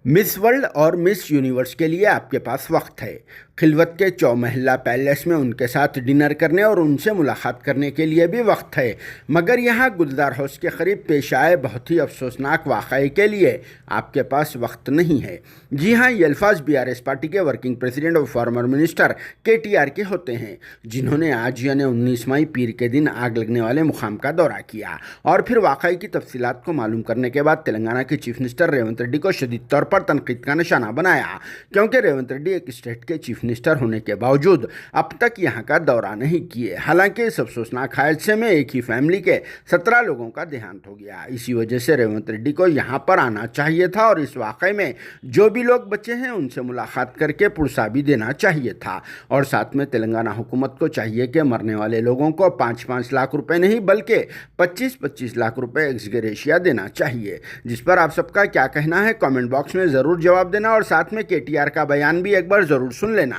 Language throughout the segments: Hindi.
मिस वर्ल्ड और मिस यूनिवर्स के लिए आपके पास वक्त है। खिलवत के चौमहला पैलेस में उनके साथ डिनर करने और उनसे मुलाकात करने के लिए भी वक्त है, मगर यहाँ गुलजार हाउस के करीब पेश आए बहुत ही अफसोसनाक वाक़ये के लिए आपके पास वक्त नहीं है। जी हाँ, ये अल्फाज BRS पार्टी के वर्किंग प्रेसिडेंट और फॉर्मर मिनिस्टर KTR के होते हैं, जिन्होंने आज यानी 19 मई पीर के दिन आग लगने वाले मुकाम का दौरा किया और फिर वाक़ये की तफसीलात को मालूम करने के बाद तेलंगाना के चीफ मिनिस्टर रेवंत रेड्डी को शदीद तौर पर तनकीद का निशाना बनाया, क्योंकि रेवंत रेड्डी एक स्टेट के चीफ मिनिस्टर होने के बावजूद अब तक यहां का दौरा नहीं किए। हालांकि इस अफसोसनाक हादसे में एक ही फैमिली के 17 लोगों का देहांत हो गया। इसी वजह से रेवंत रेड्डी को यहां पर आना चाहिए था और इस वाक़ये में जो भी लोग बचे हैं उनसे मुलाकात करके पुरसा भी देना चाहिए था। और साथ में तेलंगाना हुकूमत को चाहिए कि मरने वाले लोगों को 5-5 लाख रुपए नहीं बल्कि 25-25 लाख रुपए एक्स ग्रेशिया देना चाहिए। जिस पर आप सबका क्या कहना है कमेंट बॉक्स में ज़रूर जवाब देना और साथ में KTR का बयान भी एक बार ज़रूर सुन लेना।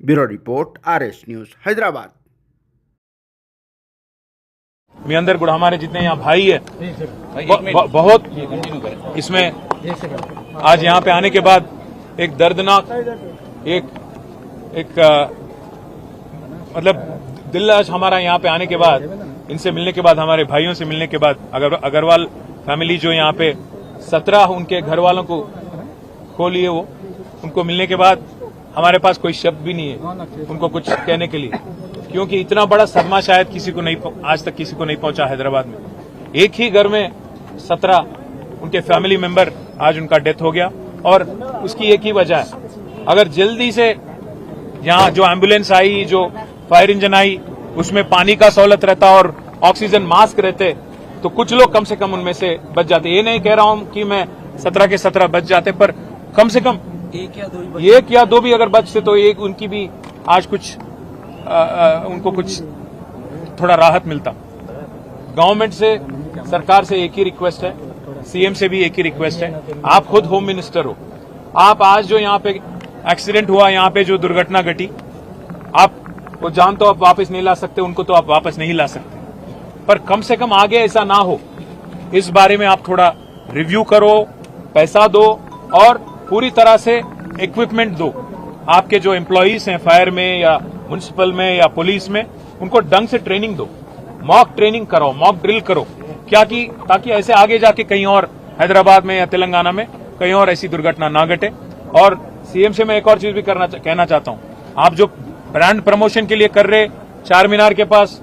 Bureau report RS news Hyderabad. మీ అందరు కూడా हमारे जितने यहाँ भाई है बहुत इसमें आज यहाँ पे आने के बाद एक दर्दनाक एक मतलब दिल आज हमारा यहाँ पे आने के बाद, इनसे मिलने के बाद, हमारे भाइयों से मिलने के बाद, अग्रवाल फैमिली जो यहाँ पे 17 उनके घर वालों को खो लिए, वो उनको मिलने के बाद हमारे पास कोई शब्द भी नहीं है उनको कुछ कहने के लिए, क्योंकि इतना बड़ा सदमा शायद किसी को नहीं, आज तक किसी को नहीं पहुंचा हैदराबाद में। एक ही घर में 17 उनके फैमिली मेंबर, आज उनका डेथ हो गया और उसकी एक ही वजह है, अगर जल्दी से यहाँ जो एम्बुलेंस आई, जो फायर इंजन आई, उसमें पानी का सहूलत रहता और ऑक्सीजन मास्क रहते तो कुछ लोग कम से कम उनमें से बच जाते। ये नहीं कह रहा हूं कि मैं 17 के 17 बच जाते, पर कम से कम एक या दो भी अगर बचते तो एक उनकी भी आज कुछ उनको कुछ थोड़ा राहत मिलता। गवर्नमेंट से, सरकार से एक ही रिक्वेस्ट है, CM से भी एक ही रिक्वेस्ट है, आप खुद होम मिनिस्टर हो, आप आज जो यहाँ पे एक्सीडेंट हुआ, यहाँ पे जो दुर्घटना घटी, आप वो जान तो आप वापस नहीं ला सकते, उनको तो आप वापस नहीं ला सकते, पर कम से कम आगे ऐसा ना हो इस बारे में आप थोड़ा रिव्यू करो, पैसा दो और पूरी तरह से इक्विपमेंट दो। आपके जो एम्प्लॉइज हैं फायर में या म्युनिसिपल में या पुलिस में, उनको ढंग से ट्रेनिंग दो, मॉक ट्रेनिंग करो, मॉक ड्रिल करो, क्या कि ताकि ऐसे आगे जाके कहीं और हैदराबाद में या तेलंगाना में कहीं और ऐसी दुर्घटना ना घटे। और CM से मैं एक और चीज भी कहना चाहता हूं, आप जो ब्रांड प्रमोशन के लिए कर रहे, चार मीनार के पास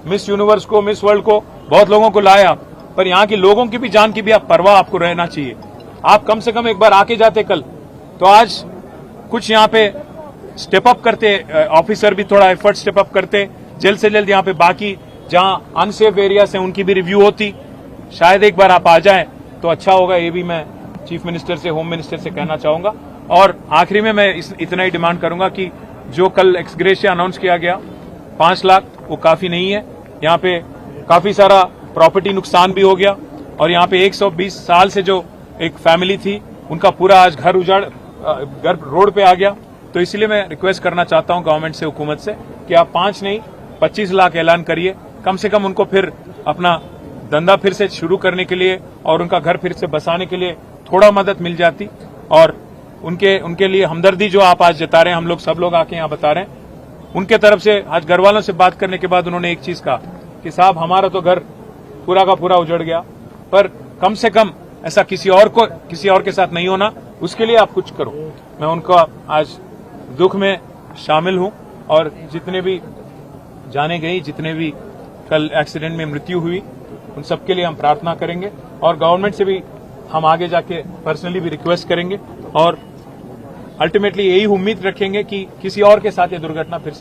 मिस यूनिवर्स को, मिस वर्ल्ड को बहुत लोगों को लाया, पर यहाँ के लोगों की भी जान की भी आप परवाह आपको रहना चाहिए। आप कम से कम एक बार आके जाते कल, तो आज कुछ यहाँ पे स्टेप अप करते, ऑफिसर भी थोड़ा एफर्ट स्टेप अप करते, जल्द से जल्द यहाँ पे बाकी जहां अनसेफ एरियाज हैं उनकी भी रिव्यू होती, शायद एक बार आप आ जाएं तो अच्छा होगा। ये भी मैं चीफ मिनिस्टर से, होम मिनिस्टर से कहना चाहूंगा। और आखिरी में मैं इतना ही डिमांड करूंगा कि जो कल एक्स ग्रेशिया अनाउंस किया गया 5 लाख, वो काफी नहीं है। यहाँ पे काफी सारा प्रॉपर्टी नुकसान भी हो गया और यहाँ पे 120 साल से जो एक फैमिली थी उनका पूरा आज घर उजाड़, घर रोड पे आ गया। तो इसलिए मैं रिक्वेस्ट करना चाहता हूं गवर्नमेंट से, हुकूमत से, कि आप 5 नहीं 25 लाख ऐलान करिए, कम से कम उनको फिर अपना धंधा फिर से शुरू करने के लिए और उनका घर फिर से बसाने के लिए थोड़ा मदद मिल जाती। और उनके लिए हमदर्दी जो आप आज जता रहे हैं, हम लोग सब लोग आके यहाँ बता रहे हैं, उनके तरफ से आज घर वालों से बात करने के बाद उन्होंने एक चीज कहा कि साहब हमारा तो घर पूरा का पूरा उजड़ गया, पर कम से कम ऐसा किसी और के साथ नहीं होना, उसके लिए आप कुछ करो। मैं उनका आज दुख में शामिल हूं और जितने भी जाने गई, जितने भी कल एक्सीडेंट में मृत्यु हुई, उन सबके लिए हम प्रार्थना करेंगे और गवर्नमेंट से भी हम आगे जाके पर्सनली भी रिक्वेस्ट करेंगे और अल्टीमेटली यही उम्मीद रखेंगे कि किसी और के साथ ये दुर्घटना फिर